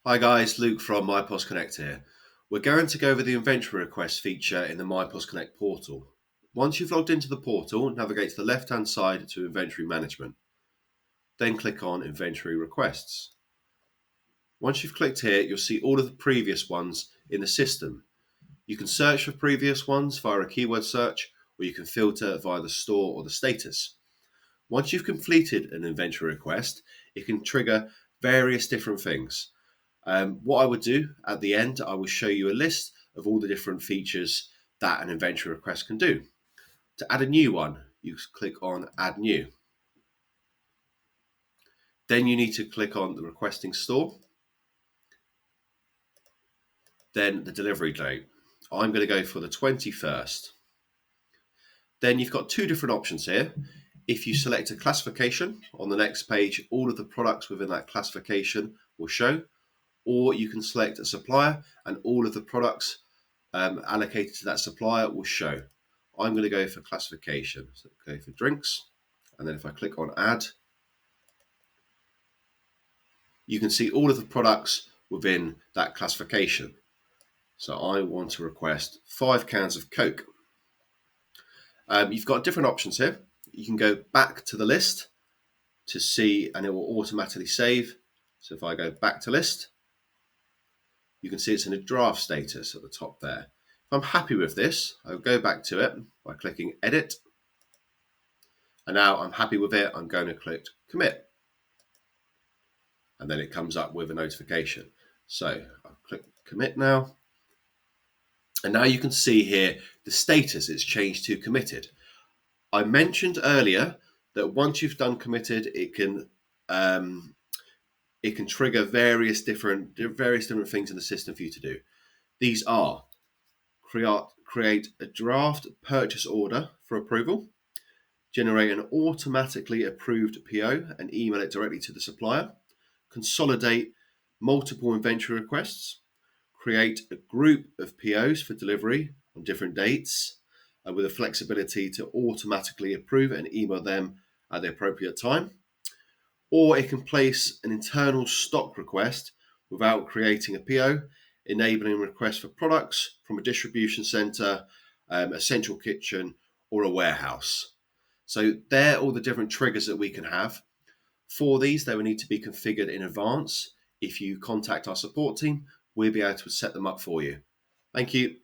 Hi guys, Luke from MYPOS Connect here. We're going to go over the inventory request feature in the MYPOS Connect portal. Once you've logged into the portal, navigate to the left-hand side to Inventory Management. Then click on Inventory Requests. Once you've clicked here, you'll see all of the previous ones in the system. You can search for previous ones via a keyword search, or you can filter via the store or the status. Once you've completed an inventory request, it can trigger various different things. What I would do at the end, I will show you a list of all the different features that an inventory request can do. To add a new one, you click on Add New. Then you need to click on the requesting store. Then the delivery date. I'm going to go for the 21st. Then you've got two different options here. If you select a classification, on the next page, all of the products within that classification will show. Or you can select a supplier and all of the products allocated to that supplier will show. I'm going to go for classification. So go for drinks. And then if I click on add, you can see all of the products within that classification. So I want to request 5 cans of Coke. You've got different options here. You can go back to the list to see, and it will automatically save. So if I go back to list, you can see it's in a draft status at the top there. If I'm happy with this, I'll go back to it by clicking edit. And now I'm happy with it. I'm going to click commit. And then it comes up with a notification. So I'll click commit now. And now you can see here the status is changed to committed. I mentioned earlier that once you've done committed, it can trigger various different things in the system for you to do. These are create a draft purchase order for approval, generate an automatically approved PO and email it directly to the supplier, consolidate multiple inventory requests, create a group of POs for delivery on different dates with the flexibility to automatically approve and email them at the appropriate time. Or it can place an internal stock request without creating a PO, enabling requests for products from a distribution center, a central kitchen, or a warehouse. So they're all the different triggers that we can have. For these, they will need to be configured in advance. If you contact our support team, we'll be able to set them up for you. Thank you.